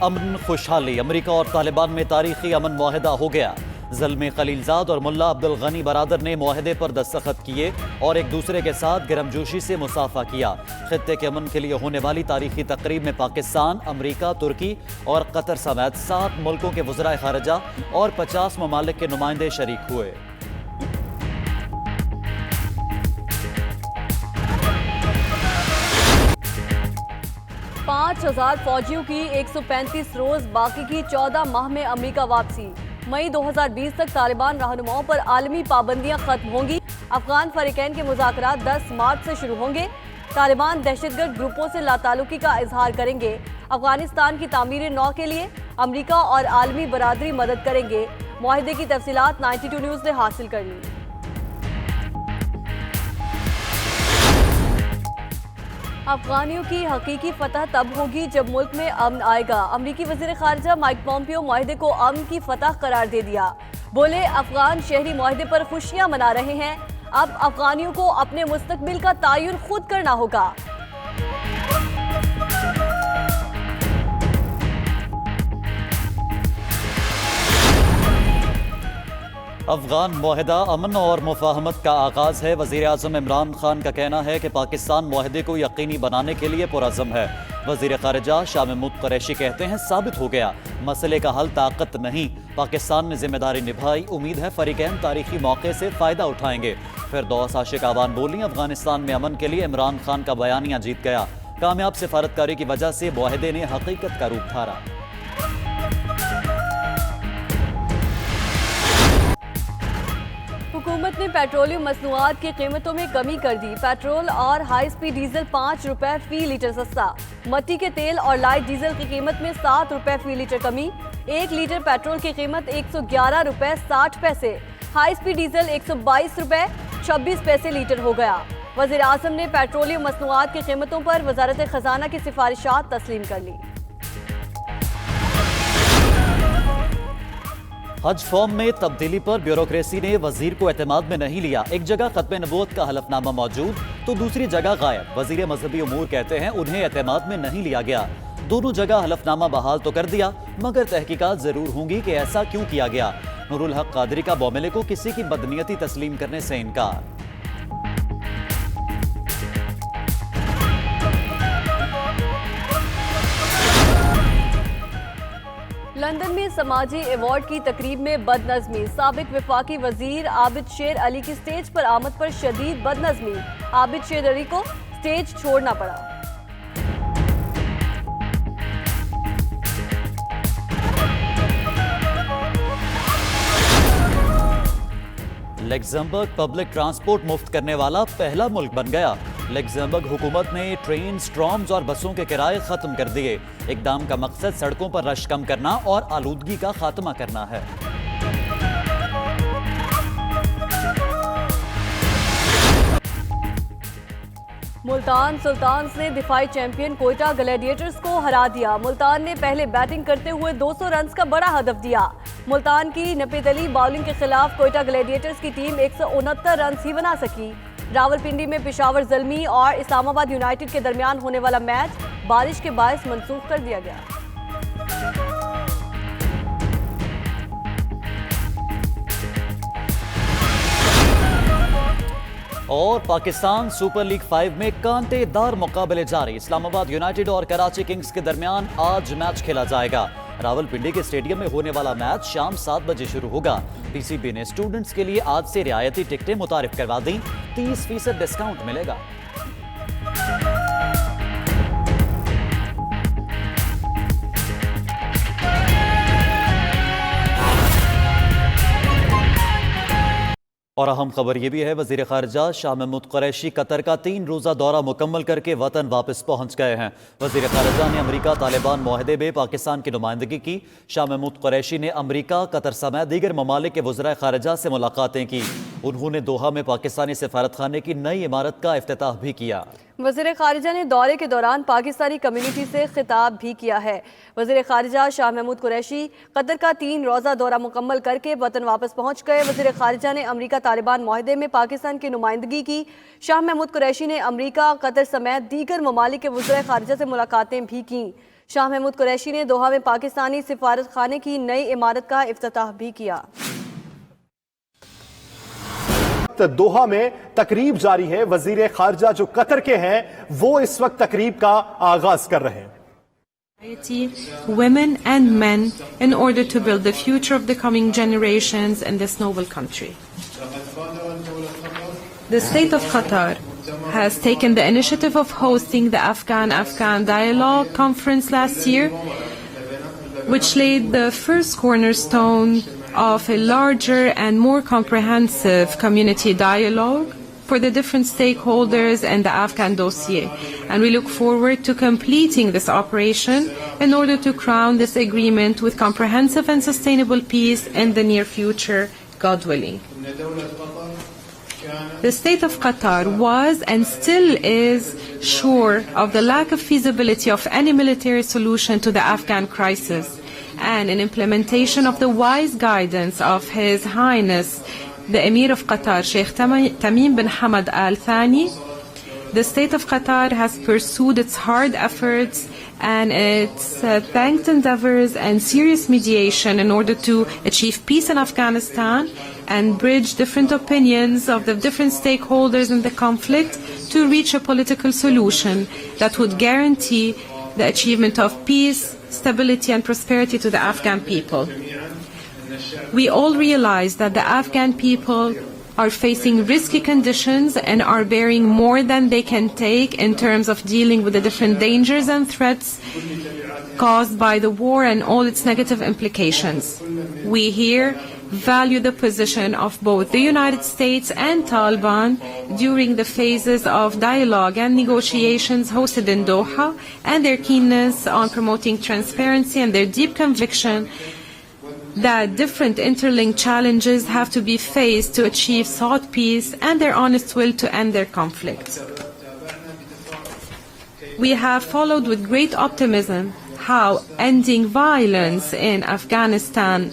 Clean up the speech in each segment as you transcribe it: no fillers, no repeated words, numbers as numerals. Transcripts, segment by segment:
امن خوشحالی، امریکہ اور طالبان میں تاریخی امن معاہدہ ہو گیا۔ زلمی خلیلزاد اور ملا عبدالغنی برادر نے معاہدے پر دستخط کیے اور ایک دوسرے کے ساتھ گرمجوشی سے مصافحہ کیا۔ خطے کے امن کے لیے ہونے والی تاریخی تقریب میں پاکستان، امریکہ، ترکی اور قطر سمیت 7 ملکوں کے وزرائے خارجہ اور 50 ممالک کے نمائندے شریک ہوئے۔ 5000 فوجیوں کی 135 روز باقی کی 14 ماہ میں امریکہ واپسی۔ مئی 2020 تک طالبان رہنماؤں پر عالمی پابندیاں ختم ہوں گی۔ افغان فریقین کے مذاکرات 10 مارچ سے شروع ہوں گے۔ طالبان دہشت گرد گروپوں سے لاتعلقی کا اظہار کریں گے۔ افغانستان کی تعمیر نو کے لیے امریکہ اور عالمی برادری مدد کریں گے۔ معاہدے کی تفصیلات 92 نیوز نے حاصل کر لی۔ افغانیوں کی حقیقی فتح تب ہوگی جب ملک میں امن آئے گا۔ امریکی وزیر خارجہ مائک پومپیو معاہدے کو امن کی فتح قرار دے دیا۔ بولے افغان شہری معاہدے پر خوشیاں منا رہے ہیں، اب افغانیوں کو اپنے مستقبل کا تعین خود کرنا ہوگا۔ افغان معاہدہ امن اور مفاہمت کا آغاز ہے۔ وزیر اعظم عمران خان کا کہنا ہے کہ پاکستان معاہدے کو یقینی بنانے کے لیے پرعزم ہے۔ وزیر خارجہ شاہ محمود قریشی کہتے ہیں ثابت ہو گیا مسئلے کا حل طاقت نہیں، پاکستان نے ذمہ داری نبھائی، امید ہے فریقین تاریخی موقع سے فائدہ اٹھائیں گے۔ فردوس عاشق آوان بولی افغانستان میں امن کے لیے عمران خان کا بیانیہ جیت گیا، کامیاب سفارتکاری کی وجہ سے معاہدے نے حقیقت کا روپ دھارا۔ حکومت نے پیٹرولیم مصنوعات کی قیمتوں میں کمی کر دی۔ پیٹرول اور ہائی سپیڈ ڈیزل 5 روپے فی لیٹر سستا۔ مٹی کے تیل اور لائٹ ڈیزل کی قیمت میں 7 روپے فی لیٹر کمی۔ 1 لیٹر پیٹرول کی قیمت 111 روپے 60 پیسے، ہائی سپیڈ ڈیزل 122 روپے 26 پیسے لیٹر ہو گیا۔ وزیر اعظم نے پیٹرولیم مصنوعات کی قیمتوں پر وزارت خزانہ کی سفارشات تسلیم کر لی۔ حج فارم میں تبدیلی پر بیوروکریسی نے وزیر کو اعتماد میں نہیں لیا۔ ایک جگہ ختم نبوت کا حلف نامہ موجود تو دوسری جگہ غائب۔ وزیر مذہبی امور کہتے ہیں انہیں اعتماد میں نہیں لیا گیا۔ دونوں جگہ حلف نامہ بحال تو کر دیا مگر تحقیقات ضرور ہوں گی کہ ایسا کیوں کیا گیا۔ نور الحق قادری کا بوملے کو کسی کی بدنیتی تسلیم کرنے سے انکار۔ لندن میں سماجی ایوارڈ کی تقریب میں بد نظمی۔ سابق وفاقی وزیر عابد شیر علی کی سٹیج پر آمد پر شدید بد نظمی، عابد شیر علی کو سٹیج چھوڑنا پڑا۔ لگزمبرگ پبلک ٹرانسپورٹ مفت کرنے والا پہلا ملک بن گیا۔ لگزمبرگ حکومت نے ٹرینز، ٹرامز اور بسوں کے کرائے ختم کر دیے۔ اقدام کا مقصد سڑکوں پر رش کم کرنا اور آلودگی کا خاتمہ کرنا ہے۔ ملتان سلطانز نے دفاعی چیمپئن کوئٹہ گلیڈیٹرز کو ہرا دیا۔ ملتان نے پہلے بیٹنگ کرتے ہوئے 200 رنز کا بڑا ہدف دیا۔ ملتان کی نپید علی باؤلنگ کے خلاف کوئٹہ گلیڈیٹرز کی ٹیم 169 رنز ہی بنا سکی۔ راولپنڈی میں پشاور زلمی اور اسلام آباد یونائیٹڈ کے درمیان ہونے والا میچ بارش کے باعث منسوخ کر دیا گیا۔ اور پاکستان سپر لیگ 5 میں کانٹے دار مقابلے جاری۔ اسلام آباد یونائیٹڈ اور کراچی کنگز کے درمیان آج میچ کھیلا جائے گا۔ راولپنڈی کے اسٹیڈیم میں ہونے والا میچ شام 7 بجے شروع ہوگا۔ پی سی بی نے اسٹوڈنٹس کے لیے آج سے رعایتی ٹکٹیں متعارف کروا دیں، 30% ڈسکاؤنٹ ملے گا۔ اور اہم خبر یہ بھی ہے، وزیر خارجہ شاہ محمود قریشی قطر کا 3 روزہ دورہ مکمل کر کے وطن واپس پہنچ گئے ہیں۔ وزیر خارجہ نے امریکہ طالبان معاہدے میں پاکستان کی نمائندگی کی۔ شاہ محمود قریشی نے امریکہ، قطر سمیت دیگر ممالک کے وزرائے خارجہ سے ملاقاتیں کی۔ انہوں نے دوحہ میں پاکستانی سفارت خانے کی نئی عمارت کا افتتاح بھی کیا۔ وزیر خارجہ نے دورے کے دوران پاکستانی کمیونٹی سے خطاب بھی کیا ہے۔ وزیر خارجہ شاہ محمود قریشی قطر کا 3 روزہ دورہ مکمل کر کے وطن واپس پہنچ گئے۔ وزیر خارجہ نے امریکہ طالبان معاہدے میں پاکستان کی نمائندگی کی۔ شاہ محمود قریشی نے امریکہ، قطر سمیت دیگر ممالک کے وزرائے خارجہ سے ملاقاتیں بھی کیں۔ शाह महमूद कुरैशी ने दोहा में पाकिस्तानी सिफारत खाने की नई इमारत का इफ्तिताह भी किया। दोहा में तकरीब जारी है। वजीर खारजा जो कतर के हैं वो इस वक्त तकरीब का आगाज कर रहे हैं। Women and men in order to build the future of the coming generations in this noble country. The state of Qatar has taken the initiative of hosting the Afghan Dialogue Conference last year, which laid the first cornerstone of a larger and more comprehensive community dialogue for the different stakeholders in the Afghan dossier. And we look forward to completing this operation in order to crown this agreement with comprehensive and sustainable peace in the near future, God willing. The state of Qatar was and still is sure of the lack of feasibility of any military solution to the Afghan crisis, and in implementation of the wise guidance of His Highness the Emir of Qatar, Sheikh Tamim bin Hamad Al Thani, the state of Qatar has pursued its hard efforts and its thanked endeavors and serious mediation in order to achieve peace in Afghanistan and bridge different opinions of the different stakeholders in the conflict to reach a political solution that would guarantee the achievement of peace, stability and prosperity to the Afghan people. We all realize that the Afghan people are facing risky conditions and are bearing more than they can take in terms of dealing with the different dangers and threats caused by the war and all its negative implications. We here value the position of both the United States and Taliban during the phases of dialogue and negotiations hosted in Doha, and their keenness on promoting transparency and their deep conviction that different interlinked challenges have to be faced to achieve sought peace, and their honest will to end their conflict. We have followed with great optimism how ending violence in Afghanistan,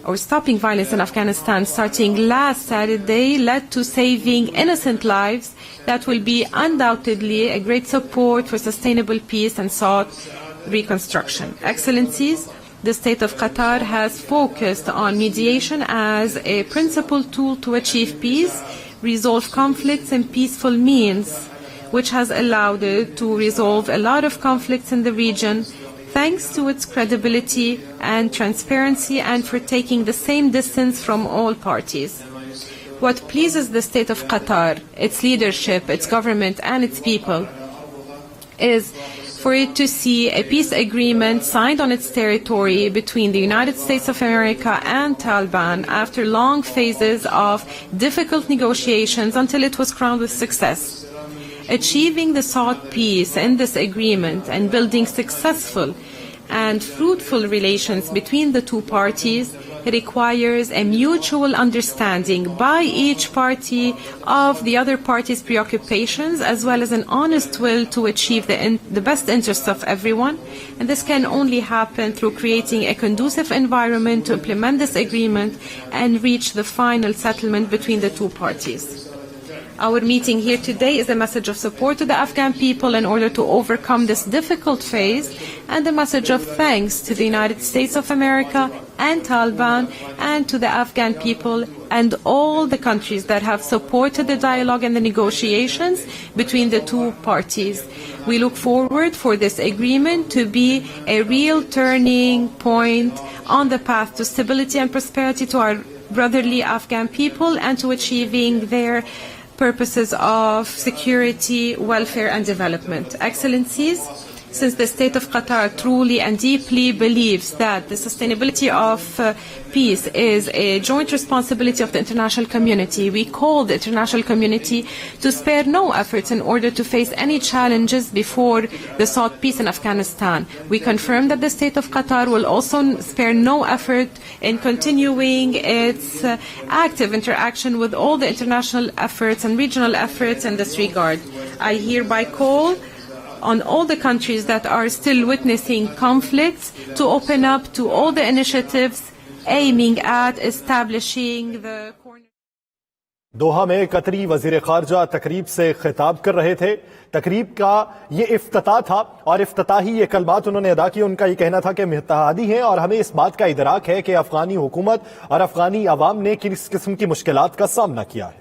or stopping violence in Afghanistan starting last Saturday, led to saving innocent lives that will be undoubtedly a great support for sustainable peace and sought reconstruction. Excellencies, the state of Qatar has focused on mediation as a principal tool to achieve peace, resolve conflicts in peaceful means, which has allowed it to resolve a lot of conflicts in the region, thanks to its credibility and transparency and for taking the same distance from all parties. What pleases the state of Qatar, its leadership, its government and its people is for it to see a peace agreement signed on its territory between the United States of America and Taliban after long phases of difficult negotiations until it was crowned with success. Achieving the sought peace in this agreement and building successful and fruitful relations between the two parties requires a mutual understanding by each party of the other party's preoccupations, as well as an honest will to achieve the best interests of everyone. And this can only happen through creating a conducive environment to implement this agreement and reach the final settlement between the two parties. Our meeting here today is a message of support to the Afghan people in order to overcome this difficult phase, and a message of thanks to the United States of America and Taliban and to the Afghan people and all the countries that have supported the dialogue and the negotiations between the two parties. We look forward for this agreement to be a real turning point on the path to stability and prosperity to our brotherly Afghan people and to achieving their purposes of security, welfare and development. Excellencies, since the state of Qatar truly and deeply believes that the sustainability of peace is a joint responsibility of the international community, we call the international community to spare no efforts in order to face any challenges before the sought peace in Afghanistan. We confirm that the state of Qatar will also spare no effort in continuing its active interaction with all the international efforts and regional efforts in this regard. I hereby call on all the countries that are still witnessing conflicts to open up to all the initiatives aiming at establishing the Doha میں قطری وزیر خارجہ تقریب سے خطاب کر رہے تھے. تقریب کا یہ افتتاح تھا اور افتتاحی یہ کلمات انہوں نے ادا کی. ان کا یہ کہنا تھا کہ ہم اتحادی ہیں اور ہمیں اس بات کا ادراک ہے کہ افغانی حکومت اور افغانی عوام نے کس قسم کی مشکلات کا سامنا کیا ہے.